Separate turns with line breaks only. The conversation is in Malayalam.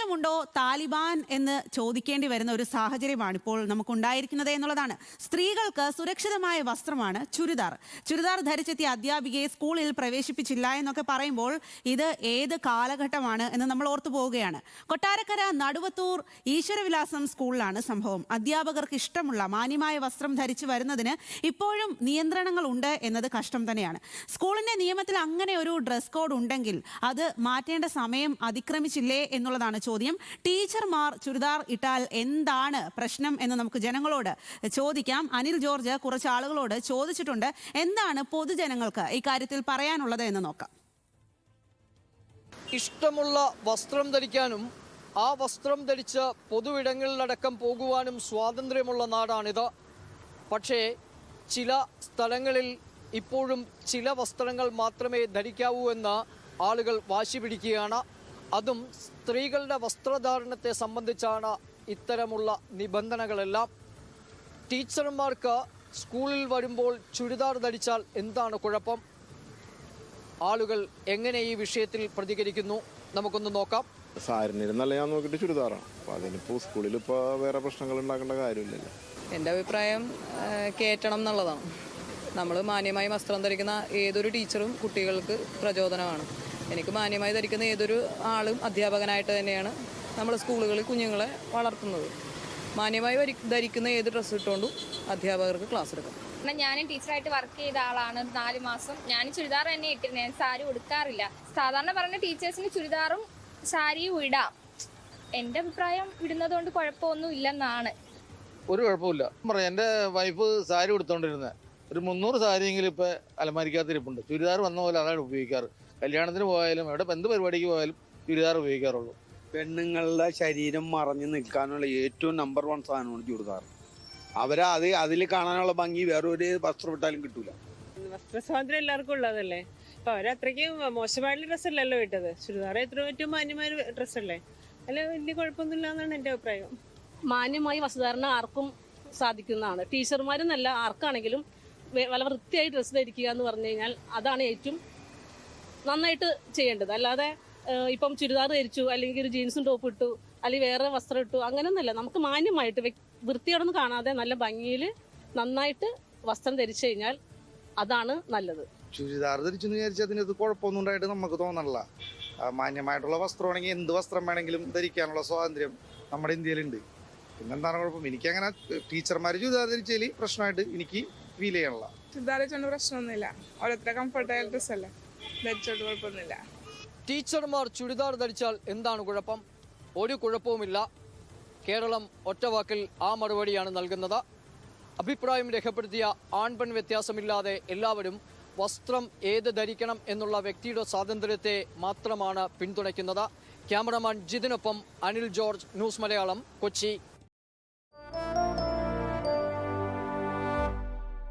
ധൈര്യമുണ്ടോ താലിബാൻ എന്ന് ചോദിക്കേണ്ടി വരുന്ന ഒരു സാഹചര്യമാണ് ഇപ്പോൾ നമുക്കുണ്ടായിരിക്കുന്നത് എന്നുള്ളതാണ്. സ്ത്രീകൾക്ക് സുരക്ഷിതമായ വസ്ത്രമാണ് ചുരിദാർ. ചുരിദാർ ധരിച്ചെത്തിയ അധ്യാപികയെ സ്കൂളിൽ പ്രവേശിപ്പിച്ചില്ല എന്നൊക്കെ പറയുമ്പോൾ ഇത് ഏത് കാലഘട്ടമാണ് എന്ന് നമ്മൾ ഓർത്തു പോവുകയാണ്. കൊട്ടാരക്കര നടുവത്തൂർ ഈശ്വരവിലാസം സ്കൂളിലാണ് സംഭവം. അധ്യാപകർക്ക് ഇഷ്ടമുള്ള മാന്യമായ വസ്ത്രം ധരിച്ചു വരുന്നതിന് ഇപ്പോഴും നിയന്ത്രണങ്ങൾ ഉണ്ട് എന്നത് കഷ്ടം തന്നെയാണ്. സ്കൂളിന്റെ നിയമത്തിൽ അങ്ങനെ ഒരു ഡ്രസ് കോഡ് ഉണ്ടെങ്കിൽ അത് മാറ്റേണ്ട സമയം അതിക്രമിച്ചില്ലേ എന്നുള്ളതാണ് ചോദ്യം. ടീച്ചർമാർ ചുരിദാർ ഇട്ടാൽ എന്താണ് പ്രശ്നം എന്ന് നമുക്ക് ജനങ്ങളോട് ചോദിക്കാം. അനിൽ ജോർജ് കുറച്ച് ആളുകളോട് ചോദിച്ചിട്ടുണ്ട്. എന്താണ് പൊതുജനങ്ങൾക്ക് ഇക്കാര്യത്തിൽ പറയാനുള്ളത് എന്ന് നോക്കാം.
ഇഷ്ടമുള്ള വസ്ത്രം ധരിക്കാനും ആ വസ്ത്രം ധരിച്ച് പൊതുവിടങ്ങളിലടക്കം പോകുവാനും സ്വാതന്ത്ര്യമുള്ള നാടാണിത്. പക്ഷേ ചില സ്ഥലങ്ങളിൽ ഇപ്പോഴും ചില വസ്ത്രങ്ങൾ മാത്രമേ ധരിക്കാവൂ എന്ന് ആളുകൾ വാശി പിടിക്കുകയാണ്. അതും സ്ത്രീകളുടെ വസ്ത്രധാരണത്തെ സംബന്ധിച്ചാണ് ഇത്തരമുള്ള നിബന്ധനകളെല്ലാം. ടീച്ചർമാർക്ക് സ്കൂളിൽ വരുമ്പോൾ ചുരിദാർ ധരിച്ചാൽ എന്താണ് കുഴപ്പം? ആളുകൾ എങ്ങനെ ഈ വിഷയത്തിൽ പ്രതികരിക്കുന്നു നമുക്കൊന്ന് നോക്കാം.
സാരിനിരുന്നല്ല ഞാൻ നോക്കിയിട്ട് ചുരിദാറാണ്. അപ്പോൾ അതിനിപ്പോൾ സ്കൂളിൽ ഇപ്പോൾ വേറെ പ്രശ്നങ്ങൾ ഉണ്ടാക്കേണ്ട കാര്യമില്ലല്ലോ.
എൻ്റെ അഭിപ്രായം കയറ്റണം എന്നുള്ളതാണ്. നമ്മൾ മാന്യമായി വസ്ത്രം ധരിക്കുന്ന ഏതൊരു ടീച്ചറും കുട്ടികൾക്ക് പ്രചോദനമാണ്. എനിക്ക് മാന്യമായി ധരിക്കുന്ന ഏതൊരു ആളും അധ്യാപകനായിട്ട് തന്നെയാണ് നമ്മൾ സ്കൂളുകളിൽ കുഞ്ഞുങ്ങളെ വളർത്തുന്നത്. മാന്യമായി ധരിക്കുന്ന ഏത് ഡ്രസ്സ് ഇട്ടുകൊണ്ടും അധ്യാപകർക്ക് ക്ലാസ് എടുക്കാം.
ഞാനും ടീച്ചറായിട്ട് വർക്ക് ചെയ്ത ആളാണ് 4 മാസം. ഞാൻ ചുരിദാർ തന്നെ ഇട്ടിരുന്നത്. ഞാൻ സാരി ഉടുക്കാറില്ല. സാധാരണ പറഞ്ഞ ടീച്ചേഴ്സിന് ചുരിദാറും സാരിയും ഇടാം. എൻ്റെ അഭിപ്രായം ഇടുന്നത് കൊണ്ട് കുഴപ്പമൊന്നും ഇല്ലെന്നാണ്.
ഒരു കുഴപ്പമില്ല. എൻ്റെ വൈഫ് സാരി ഉടുത്തോണ്ടിരുന്നത് ഒരു 300 സാരിയെങ്കിലും ഇപ്പോൾ അലമാരിക്കകത്തിരിപ്പുണ്ട്. ചുരിദാർ വന്ന പോലെ അതാണ് ഉപയോഗിക്കാറ്. കല്യാണത്തിന് പോയാലും എവിടെ എന്ത് പരിപാടിക്ക് പോയാലും ചുരിദാർ ഉപയോഗിക്കാറുള്ളൂ.
പെണ്ണുങ്ങളുടെ ശരീരം മറഞ്ഞു നിൽക്കാനുള്ള ഏറ്റവും നമ്പർ 1 സാധനമാണ് ചുരിദാർ. അതിൽ കാണാനുള്ള ഭംഗി വേറെ ഒരു വസ്ത്രം ഇട്ടാലും കിട്ടൂല.
വസ്ത്ര സ്വാതന്ത്ര്യം എല്ലാവർക്കും ഉള്ളതല്ലേ. അപ്പൊ അവരത്രയ്ക്ക് മോശമായിട്ടുള്ള ഡ്രസ്സല്ലല്ലോ ഇട്ടത്. ചുരിദാർ ഏറ്റവും മാന്യമായ ഡ്രസ്സല്ലേ. അല്ല, വലിയ കുഴപ്പമൊന്നുമില്ല എന്നാണ് എൻ്റെ അഭിപ്രായം.
മാന്യമായി വസ്ത്രധാരണം ആർക്കും സാധിക്കുന്നതാണ്. ടീച്ചർമാരെന്നല്ല ആർക്കാണെങ്കിലും വളരെ വൃത്തിയായി ഡ്രസ്സ് ധരിക്കുക എന്ന് പറഞ്ഞു കഴിഞ്ഞാൽ അതാണ് ഏറ്റവും നന്നായിട്ട് ചെയ്യേണ്ടത്. അല്ലാതെ ഇപ്പം ചുരിദാർ ധരിച്ചു അല്ലെങ്കിൽ ഒരു ജീൻസും ടോപ്പ് ഇട്ടു അല്ലെങ്കിൽ വേറെ വസ്ത്രം ഇട്ടു അങ്ങനെയൊന്നുമല്ല. നമുക്ക് മാന്യമായിട്ട് വൃത്തിയോടൊന്നും കാണാതെ നല്ല ഭംഗിയിൽ നന്നായിട്ട് വസ്ത്രം ധരിച്ചു കഴിഞ്ഞാൽ അതാണ് നല്ലത്.
ചുരിദാർ ധരിച്ചെന്ന് വിചാരിച്ചാൽ അതിനകത്ത് കുഴപ്പമൊന്നും ഉണ്ടായിട്ട് നമുക്ക് തോന്നണില്ല. മാന്യമായിട്ടുള്ള വസ്ത്രമാണെങ്കിൽ എന്ത് വസ്ത്രം വേണമെങ്കിലും ധരിക്കാനുള്ള സ്വാതന്ത്ര്യം നമ്മുടെ ഇന്ത്യയിലുണ്ട്. പിന്നെന്താണ് കുഴപ്പം? എനിക്കങ്ങനെ ടീച്ചർമാർ ചുരിദാർ ധരിച്ചാൽ പ്രശ്നമായിട്ട് എനിക്ക് ഫീൽ ചെയ്യണില്ല.
ചുരിദാർ ധരിച്ചോണ്ട് പ്രശ്നമൊന്നുമില്ല. ഓരോരുത്തരെ കംഫർട്ടായ ഡ്രസ് അല്ലേ, ധരിച്ചോണ്ട് കുഴപ്പമൊന്നുമില്ല.
ടീച്ചർമാർ ചുരിദാർ ധരിച്ചാൽ എന്താണ് കുഴപ്പം? ഒരു കുഴപ്പവുമില്ല. കേരളം ഒറ്റവാക്കിൽ ആ മറുപടിയാണ് നൽകുന്നത്. അഭിപ്രായം രേഖപ്പെടുത്തിയ ആൺപെൺ വ്യത്യാസമില്ലാതെ എല്ലാവരും വസ്ത്രം ഏത് ധരിക്കണം എന്നുള്ള വ്യക്തിയുടെ സ്വാതന്ത്ര്യത്തെ മാത്രമാണ് പിന്തുണയ്ക്കുന്നത്. ക്യാമറമാൻ ജിതിനൊപ്പം അനിൽ ജോർജ്, ന്യൂസ് മലയാളം, കൊച്ചി.